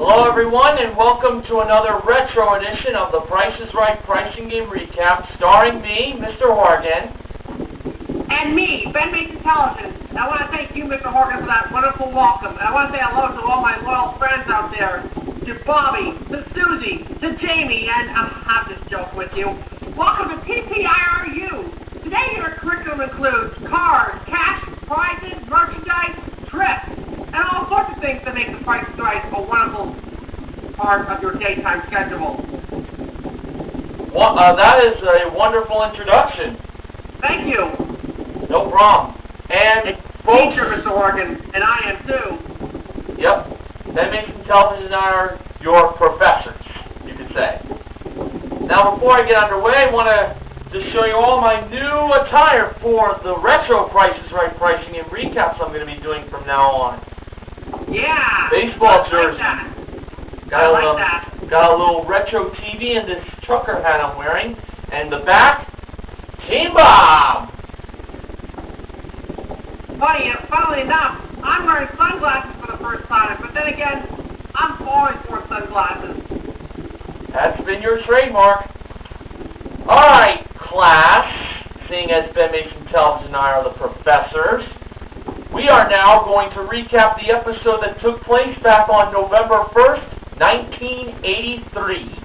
Hello everyone, and welcome to another retro edition of the Price is Right Pricing Game Recap, starring me, Mr. Horgan. And me, BenMasonTelevision. I want to thank you, Mr. Horgan, for that wonderful welcome. And I want to say hello to all my loyal friends out there, to Bobby, to Susie, to Jamie, and I'll have this joke with you. Welcome to TPIRU. Today your curriculum includes cars, cash, prizes, merchandise, trips, and all sorts of things that make the Price is Right a wonderful part of your daytime schedule. Well, that is a wonderful introduction. Thank you. No problem. And folks, teacher, Mr. Horgan, and I am too. Yep. BenMasonTelevision are your professors, you could say. Now, before I get underway, I want to just show you all my new attire for the retro Price is Right pricing and recaps I'm going to be doing from now on. Yeah. Baseball jersey. I like that. Got a little retro TV and this trucker hat I'm wearing. And the back, Team Bob. Funnily enough, I'm wearing sunglasses for the first time, but then again, I'm falling for sunglasses. That's been your trademark. Alright, class, seeing as BenMasonTelevision and I are the professors, we are now going to recap the episode that took place back on November 1st, 1983.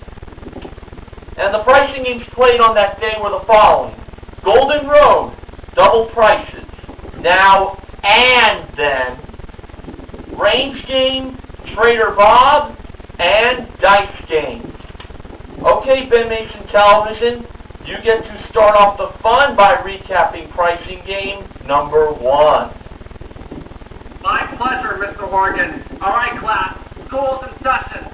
And the pricing games played on that day were the following: Golden Road, double prices, now and then, Range Game, Trader Bob, and Dice Game. Okay, BenMasonTelevision, you get to start off the fun by recapping pricing game number 1. My pleasure, Mr. Horgan. All right, class, school's in session.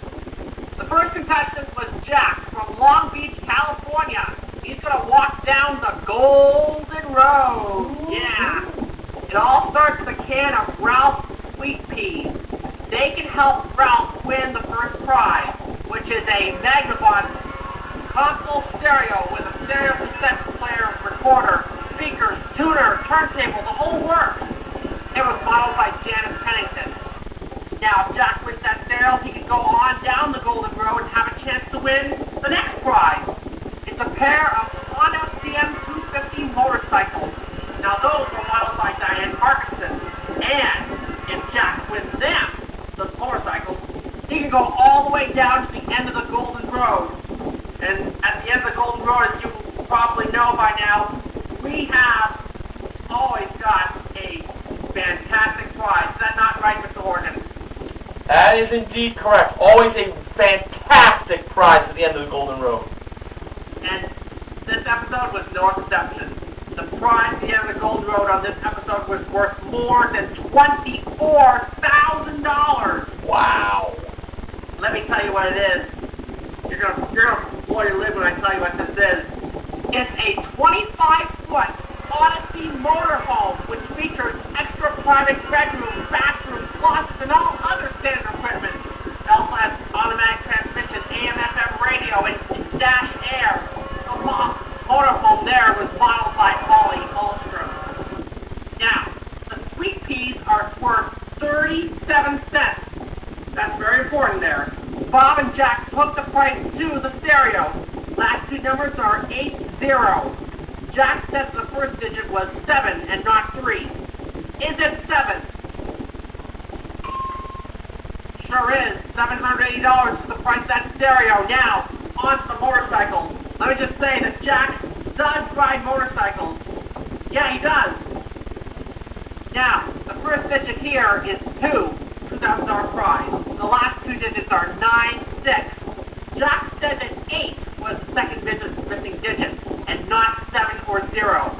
The first contestant was Jack from Long Beach, California. He's going to walk down the Golden Road. Yeah. It all starts with a can of Ralph's Sweet Peas. They can help Ralph win the first prize, which is a Magnavox console stereo with a stereo cassette player, recorder, speakers, tuner, turntable, the whole works. It was modeled by Janice Pennington. Now, if Jack wins that stereo, he can go on down the Golden Road and have a chance to win the next prize. It's a pair of Honda CM250 motorcycles. Now, those were modeled by Diane Parkinson. And if Jack wins them, the motorcycles, he can go all the way down to the end of the Golden Road. And at the end of the Golden Road, as you probably know by now, we have always got a fantastic prize. Is that not right, Mr. Horgan? That is indeed correct. Always a fantastic prize at the end of the Golden Road. And this episode was no exception. The prize at the end of the Golden Road on this episode was worth more than $24,000. Wow. Let me tell you what it is. You're gonna blow your lid when I tell you what this is. It's a 25-foot Odyssey motorhome, which features extra private bedrooms, bathrooms, closets, and all other standard equipment. It also has automatic transmission, AM/FM radio, and dash air. The motorhome there was modeled by Holly Holstrom. Now, the Sweet Peas are worth 37 cents. That's very important there. Bob and Jack took the price to the stereo. Last two numbers are 80. Jack says the first digit was 7 and not 3. Is it 7? Sure is. $780 is the price of that stereo. Now, on to the motorcycle. Let me just say that Jack does ride motorcycles. Yeah, he does. Now, the first digit here is 2. $2,000 prize. The last two digits are 9, 6. Jack said that 8 was the second missing digit, and not 7 or 0.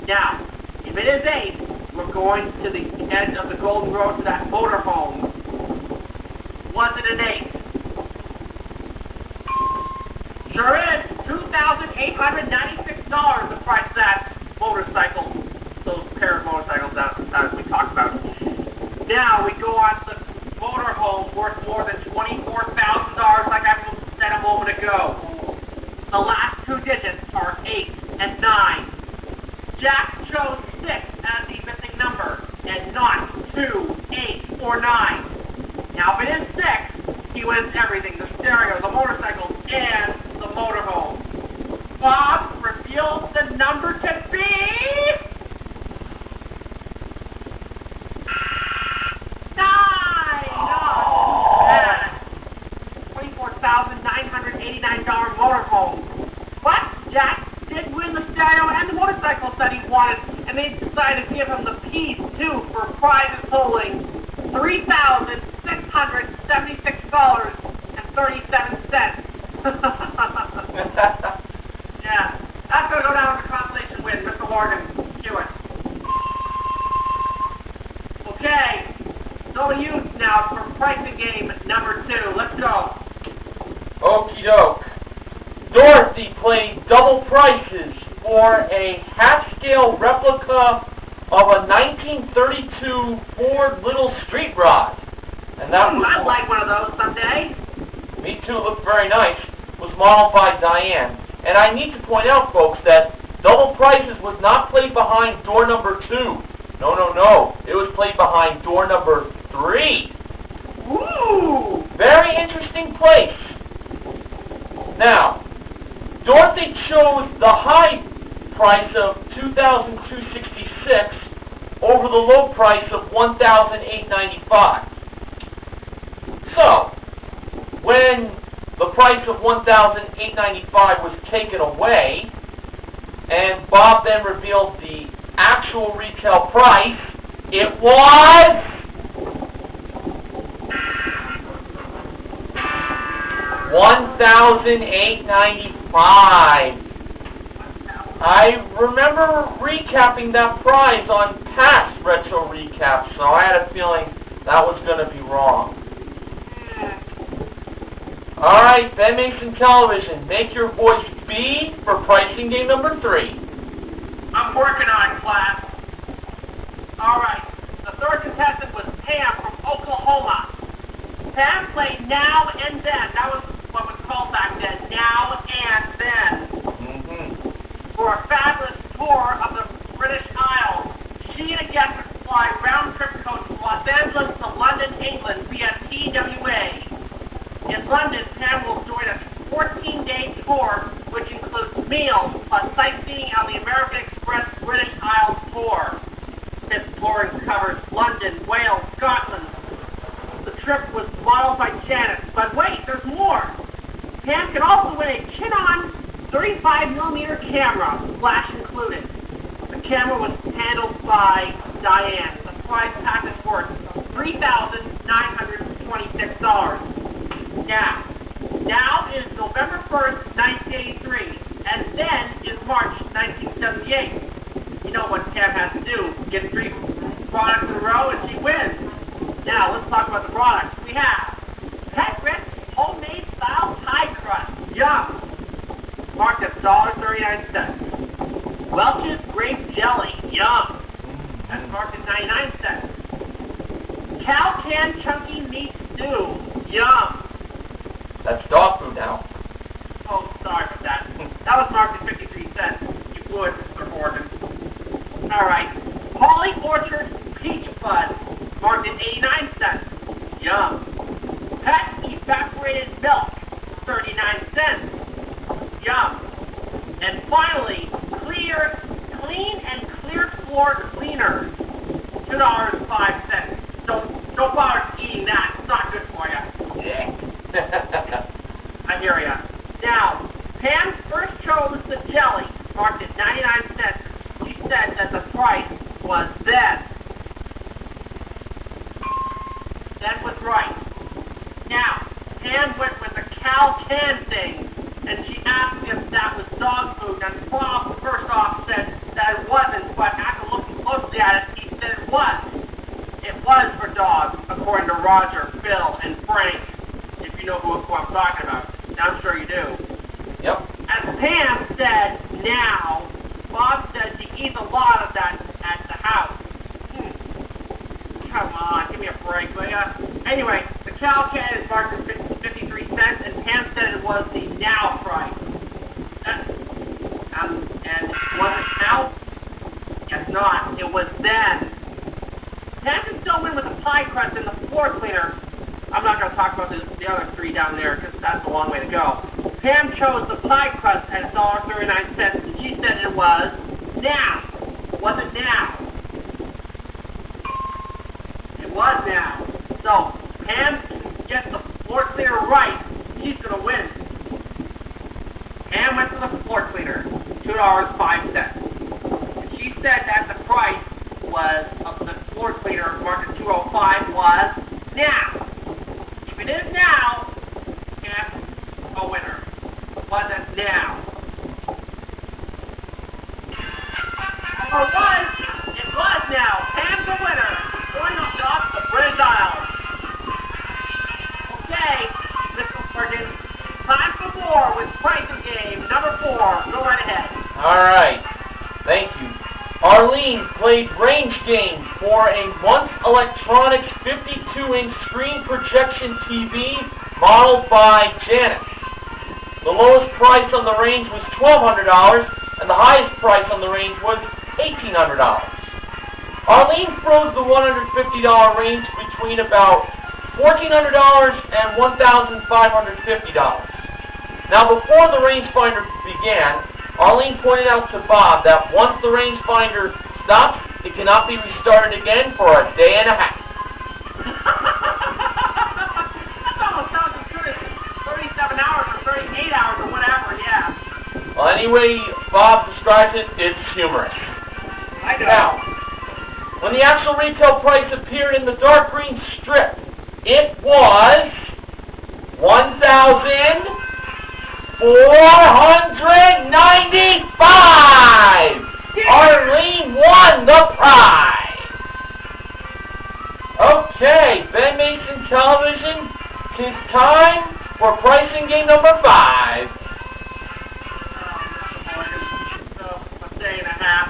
Now, if it is 8, we're going to the end of the Golden Road to that motorhome. Was it an 8? Sure is. $2,896 the price of that motorcycle. Those pair of motorcycles that we talked about. Now we go on to the motorhome worth more than $24,000, like I said a moment ago. The last two digits are 8 and 9. Jack chose 6 as the missing number, and not 2, 8, or 9. Now, if it is 6, He wins everything, the stereo, the motorcycle, and the motorhome. Bob reveals the number to be... $24,989 motorhome. But Jack did win the stereo and the motorcycle that he wanted, and they decided to give him the piece too for prizes totaling $3,676.37. Yeah, that's going to go down as a consolation win, Mr. Morgan. Cue it. Okay, so to you now for pricing game number 2. Let's go. Okie doke. Dorothy played double prices for a half-scale replica of a 1932 Ford Little Street Rod. And that was... I'd like one of those someday. Me too, looked very nice. Was modeled by Diane. And I need to point out, folks, that double prices was not played behind door number 2. No, no, no. It was played behind door number 3. Ooh! Very interesting place. Now, Dorothy chose the high price of $2,266 over the low price of $1,895. So, when the price of $1,895 was taken away, and Bob then revealed the actual retail price, it was... $1,895. I remember recapping that prize on past retro recaps, so I had a feeling that was going to be wrong. Alright, BenMasonTelevision, make your voice B for pricing game number 3. I'm working on it, class. Alright, the third contestant was Pam from Oklahoma. Pam played Now and Then. That was what was called back then, Now and Then. For a fabulous tour of the British Isles, she and a guest would fly round-trip coach from Los Angeles to London, England via TWA. In London, Pam will join a 14-day tour, which includes meals plus sightseeing on the American Express British Isles tour. This tour covers London, Wales, Scotland. The trip was modeled by Janet, but wait, there's more. Pam can also win a Chinon 35mm camera, flash included. The camera was handled by Diane. The prize package worth $3,926. Now is November 1st, 1983, and then is March 1978. You know what Pam has to do. Get 3 products in a row and she wins. Now, let's talk about the products. We have Pet Ritz homemade style pie crust. Yum! Marked at $1.39. Welch's grape jelly. Yum! That's marked at 99 cents. Cow can chunky meat stew. Yum! That's dog food now. Oh, sorry about that. That was marked at 53 cents. You blew it, Mr. Morgan. Alright. Holly Orchard peach fuzz. Marked at 89 cents. Yum. Pet evaporated milk, 39 cents. Yum. And finally, clean and clear floor cleaner, $2.05. Don't bother eating that. It's not good for you. Yeah. I hear ya. Now, Pam first chose the jelly, marked at 99 cents. She said that the price was then. That was right. Now, Pam went with the cow can thing, and she asked if that was dog food. And Bob, first off, said that it wasn't, but after looking closely at it, he said it was. It was for dogs, according to Roger, Phil, and Frank, if you know who I'm talking about. Now, I'm sure you do. Yep. As Pam said, now, Bob said he eats a lot of that at the house. Come on, give me a break, will ya? Anyway, the cow can is marked at 53 cents, and Pam said it was the now price. And was it now? Guess not. It was then. Pam can still win with the pie crust and the floor cleaner, I'm not going to talk about the other three down there because that's a long way to go. Pam chose the pie crust at $1.39, and she said it was now. Was it now? It was now. So, Pam gets the floor cleaner right, she's going to win. Pam went to the floor cleaner, $2.05. And she said that the price was of the floor cleaner marked at $2.05 was now. If it is now, Pam's a winner. Was it now? It was now. Pam's a winner. Going off the British Isles. Okay, Mr. Morgan, time for more with pricing game number 4. Go right ahead. All right. Thank you. Arlene played range games for a Once Electronics 52-inch screen projection TV modeled by Janet. The lowest price on the range was $1,200, and the highest price on the range was $1,800. Arlene froze the $150 range between about $1,400 and $1,550. Now, before the rangefinder began, Arlene pointed out to Bob that once the rangefinder stops, it cannot be restarted again for a day and a half. That almost sounds as good as 37 hours or 38 hours or whatever, yeah. Well, anyway Bob describes it, it's humorous. I know. Now, when the actual retail price appeared in the dark green strip, it was $1,495. Arlene won the prize. Okay, Ben Mason Television, it's time for pricing game number 5. So, a day and a half.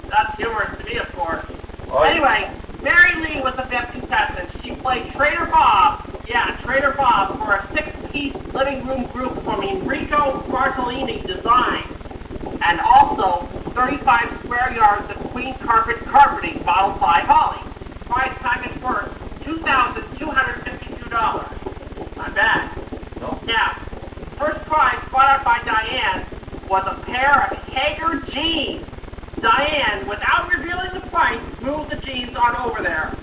That's humorous to me, of course. Oh, Anyway, Mary Lee was the 5th contestant. She played Trader Bob. Yeah, Trader Bob for a 6-piece living room group from Enrico Bartolini design. And also 35 square yards of queen carpet carpeting modeled by Holly. Price tag is worth $2,252. Not bad. no. Now, first prize brought out by Diane was a pair of Hager jeans. Diane, without revealing the price, moved the jeans on over there.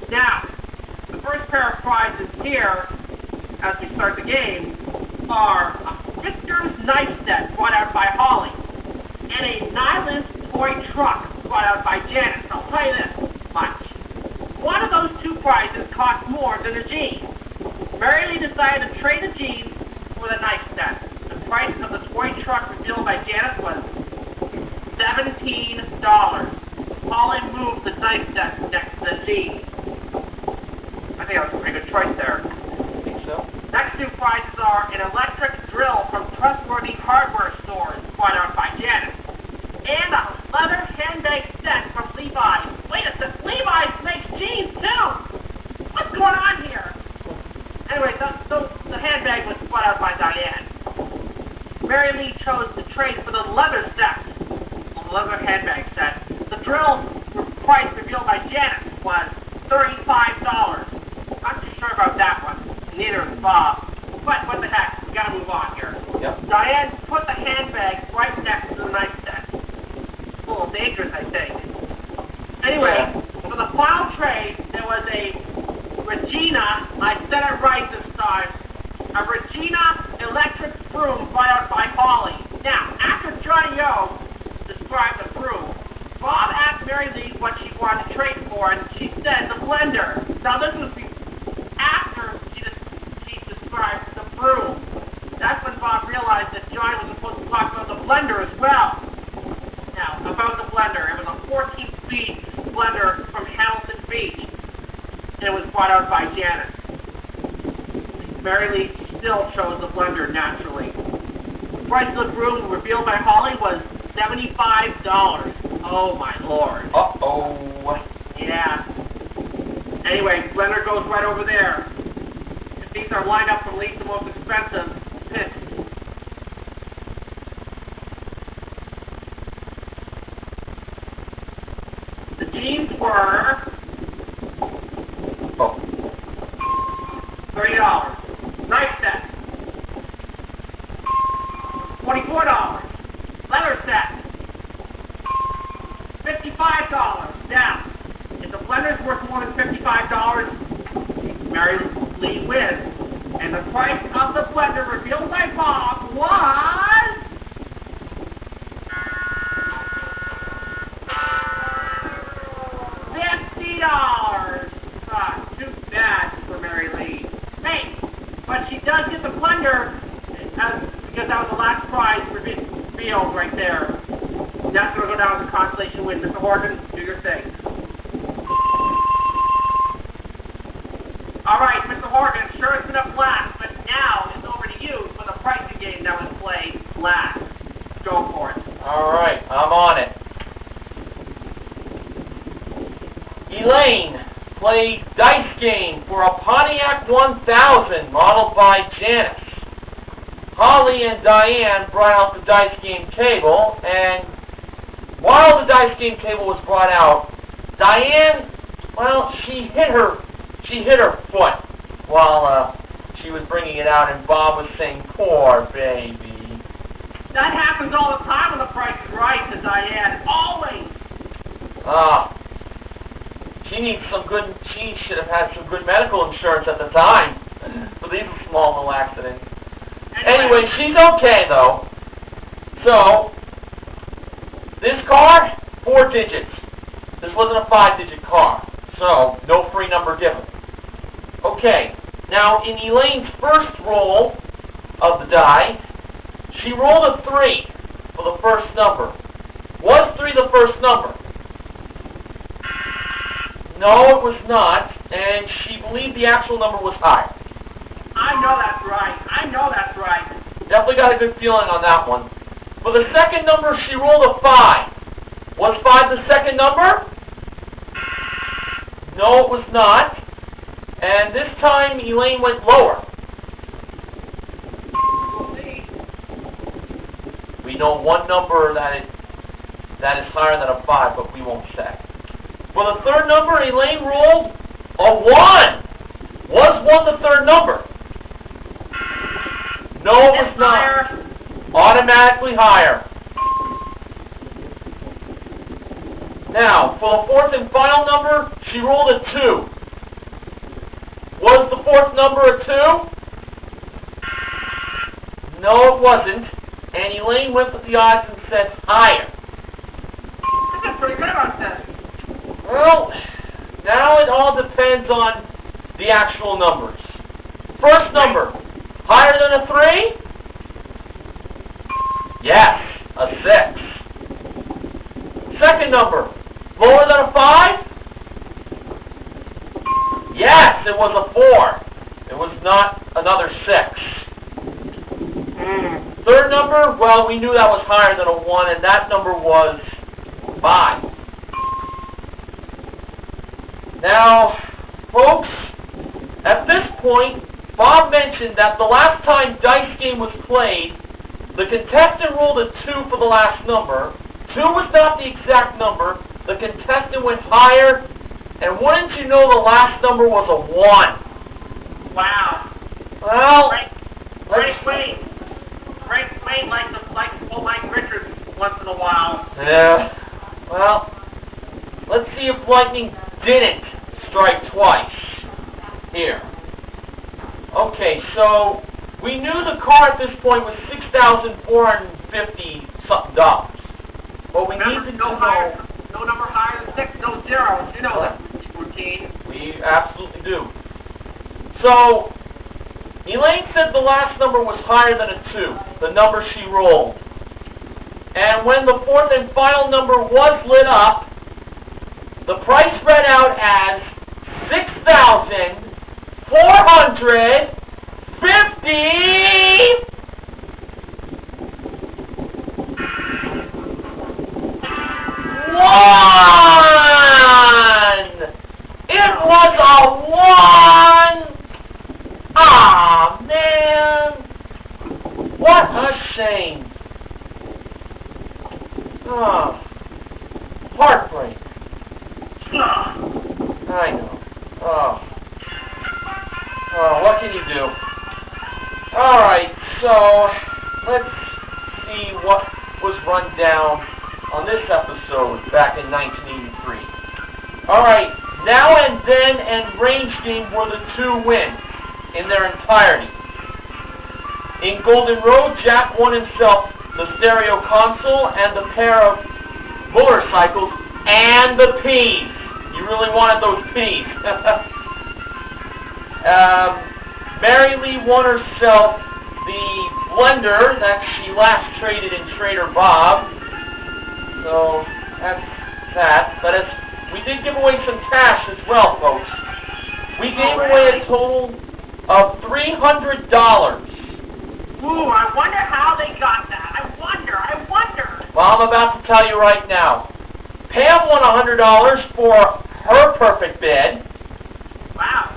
Now, the first pair of prizes here, as we start the game, are a Victor's knife set brought out by Holly, and a Nyland toy truck brought out by Janet. I'll tell you this much. One of those two prizes cost more than the jeans. Mary Lee decided to trade the jeans for the knife set. The price of the toy truck revealed by Janet was $17. Holly moved the knife set next to the jeans. I think that was a pretty good choice there. I think so. Next two prizes are an electric drill from trustworthy hardware stores brought out by Janet, and a leather handbag set from Levi's. Wait a second, Levi's makes jeans too! What's going on here? Anyway, the handbag was brought out by Diane. Mary Lee chose to trade for the leather set, a leather handbag set. The drill price revealed by Janet was $35. I'm not sure about that one. Neither is Bob. But what the heck? We gotta move on here. Yep. Diane put the handbag right next to the knife set. It's a little dangerous, I think. Anyway, for the final trade, there was a Regina, I said it right this time, a Regina electric broom brought out by Holly. Now, after Johnny O described the broom, Bob asked Mary Lee what she wanted to trade for, and she said the blender. Now, this was after she described the broom. That's when Bob realized that Johnny was supposed to talk about the blender as well. Now, about the blender. It was a 14-speed blender from Hamilton Beach. And it was brought out by Janet. Mary Lee still chose the blender, naturally. The price of the broom revealed by Holly was $75. Oh, my Lord. Uh-oh. Yeah. Anyway, blender goes right over there. If these are lined up from least to most expensive, the jeans were $30. Knife set. $24. Leather set. $55. Now, if the blender's worth more than $55, Mary Lee wins. And the price of the blender revealed by Bob was $50. Too bad for Mary Lee. Hey, but she does get the blender because that was the last prize revealed right there. That's going to go down as a consolation win. Mr. Horgan, do your thing. All right, Mr. Horgan, sure it's been a blast, but now it's over to you for the pricing game that was played last. Go for it. All right, I'm on it. Elaine played Dice Game for a Pontiac 1000 modeled by Janice. Holly and Diane brought out the Dice Game table, and while the Dice Game table was brought out, Diane, well, she hit her foot while she was bringing it out, and Bob was saying, "Poor baby." That happens all the time when the price is right to Diane. Always. She should have had some good medical insurance at the time for these small little accidents. Anyway, she's okay though. So, this card, 4 digits. This wasn't a 5-digit card, so no free number given. Okay, now in Elaine's first roll of the die, she rolled a 3 for the first number. Was 3 the first number? No, it was not, and she believed the actual number was higher. I know that's right. I know that's right. Definitely got a good feeling on that one. For the second number, she rolled a 5. Was 5 the second number? No, it was not. And this time, Elaine went lower. We know one number that is higher than a 5, but we won't say. For the third number, Elaine rolled a 1. Was 1 the third number? No, it was not. Higher. Automatically higher. Now, for the fourth and final number, she rolled a 2. Was the fourth number a 2? No, it wasn't. And Elaine went with the odds and said higher. That's pretty good on that. Well, now it all depends on the actual numbers. First number, higher than a 3? Yes, a 6. Second number, lower than a 5? Yes, it was a 4. It was not another 6. Third number, well, we knew that was higher than a 1, and that number was 5. Now, folks, at this point, Bob mentioned that the last time Dice Game was played, the contestant rolled a 2 for the last number. 2 was not the exact number. The contestant went higher, and wouldn't you know the last number was a 1. Wow. Well, Great Wayne like Mike Richards once in a while. Yeah. Well, let's see if lightning didn't strike twice here. Okay, so we knew the car at this point was $6,450 something dollars. But we need to know no number higher than 6, no zeros. You know that routine. We absolutely do. So Elaine said the last number was higher than a 2, the number she rolled. And when the fourth and final number was lit up, the price read out as $6,450. It was a 1. Ah, man. What a shame. Oh, heartbreak. I know. Oh. Oh, what can you do? Alright, so let's see what was run down on this episode back in 1983. Alright, Now and Then and Range Game were the two wins in their entirety. In Golden Road, Jack won himself the stereo console and the pair of motorcycles and the peas. You really wanted those peas. Mary Lee won herself the blender that she last traded in Trader Bob. So that's that. But we did give away some cash as well, folks. We gave away a total of $300. Ooh, I wonder how they got that. I wonder. Well, I'm about to tell you right now. Pam won $100 for her perfect bed. Wow.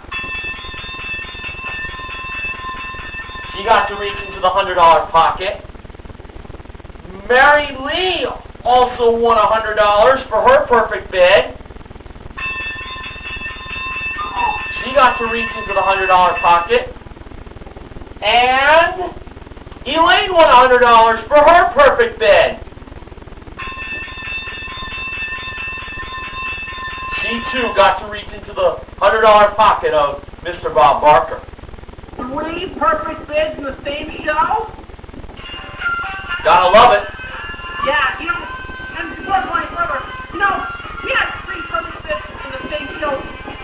She got to reach into the $100 pocket. Mary Lee also won $100 for her perfect bed. She got to reach into the $100 pocket. And Elaine won $100 for her perfect bed. She too got to reach into the $100 pocket of Mr. Bob Barker. 3 perfect bids in the same show? Gotta love it. Yeah, and before going further, we had 3 perfect bids in the same show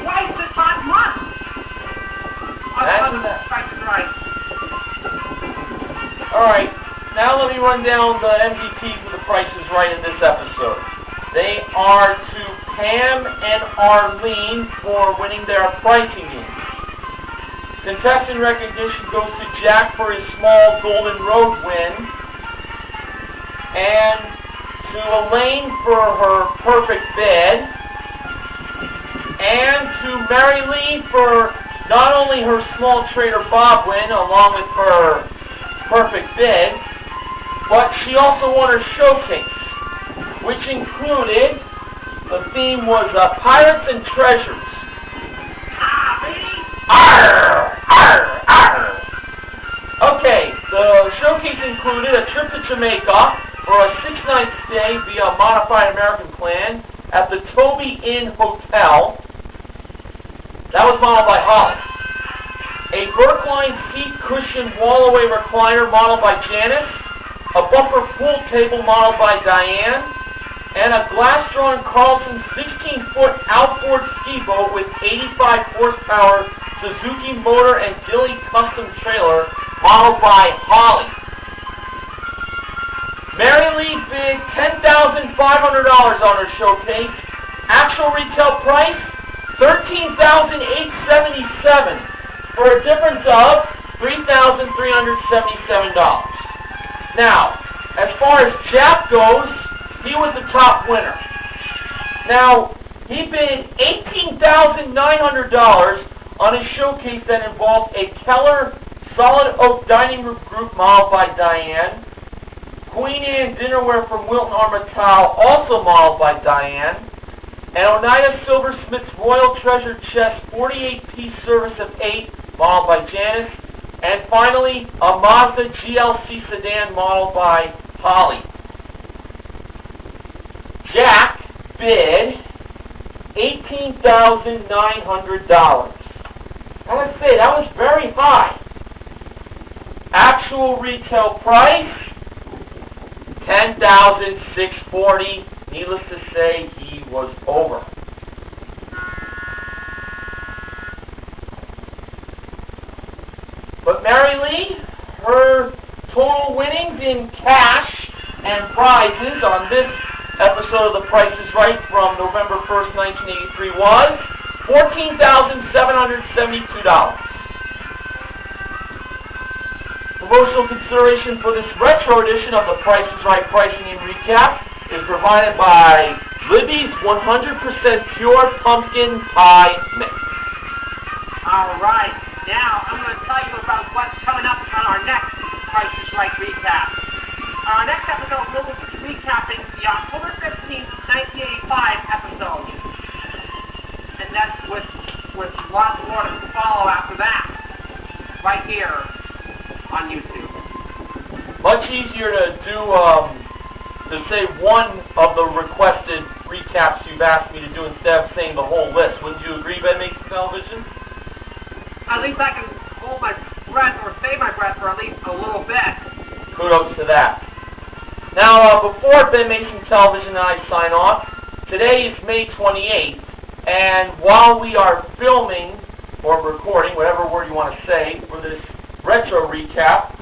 twice this hot month. Price is Right. Alright, now let me run down the MVPs of The Price is Right in this episode. They are to Pam and Arlene for winning their pricing game. Contestant recognition goes to Jack for his small Golden Road win. And to Elaine for her perfect bed. And to Mary Lee for not only her small Trader Bob win along with her perfect bid, but she also won her showcase, which included, the theme was Pirates and Treasures. Arr! Arr! Arr! Okay, the showcase included a trip to Jamaica for a 6-night stay via a modified American plan at the Toby Inn Hotel. That was modeled by Holly. A Brookline seat cushion wall-away recliner modeled by Janice. A buffer pool table modeled by Diane. And a glass-drawn Carlson 16-foot outboard ski boat with 85 horsepower Suzuki motor and Dilly custom trailer modeled by Holly. Mary Lee bid $10,500 on her showcase. Actual retail price, $13,877 for a difference of $3,377. Now, as far as Jack goes, he was the top winner. Now, he bid $18,900 on a showcase that involved a Keller solid oak dining room group modeled by Diane, Queen Anne dinnerware from Wilton Armitage also modeled by Diane, and Oneida Silversmith's Royal Treasure Chest 48-piece service of 8 modeled by Janice, and finally a Mazda GLC sedan modeled by Holly. Jack bid $18,900. I want to say, that was very high. Actual retail price, $10,640. Needless to say, he was over. But Mary Lee, her total winnings in cash and prizes on this episode of The Price is Right from November 1st, 1983 was $14,772. Promotional consideration for this retro edition of The Price is Right Pricing and Recap is provided by Libby's 100% Pure Pumpkin Pie Mix. All right, now I'm going to tell you about what's coming up on our next Price is Right recap. Our next episode, we'll be recapping the October 15th, 1985 episode. And that's with lots more to follow after that. right here on YouTube. Much easier to do, to say one of the requested recaps you've asked me to do instead of saying the whole list. Wouldn't you agree, BenMasonTelevision? At least I can hold my breath or save my breath for at least a little bit. Kudos to that. Now, before BenMasonTelevision and I sign off, today is May 28th, and while we are filming, or recording, whatever word you want to say, for this retro recap,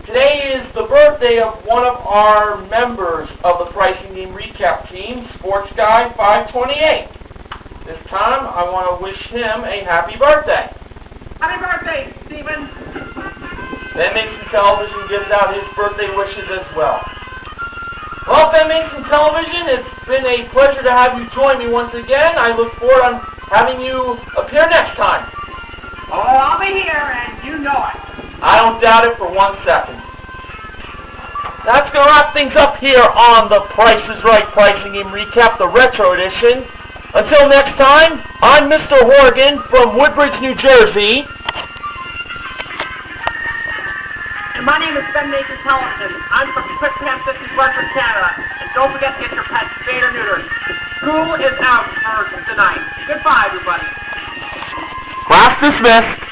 today is the birthday of one of our members of the Pricing Game Recap team, Sports Guy 528. This time, I want to wish him a happy birthday. Happy birthday, Steven! BenMasonTelevision gives out his birthday wishes as well. Well, BenMasonTelevision, it's been a pleasure to have you join me once again. I look forward to having you appear next time. Oh, I'll be here, and you know it. I don't doubt it for 1 second. That's going to wrap things up here on the Price is Right Pricing Game Recap, the Retro Edition. Until next time, I'm Mr. Horgan from Woodbridge, New Jersey. And my name is BenMasonTelevision. I'm from Quickpan 50 Brunswick, Canada. And don't forget to get your pets spayed or neutered. School is out for tonight. Goodbye, everybody. Class dismissed.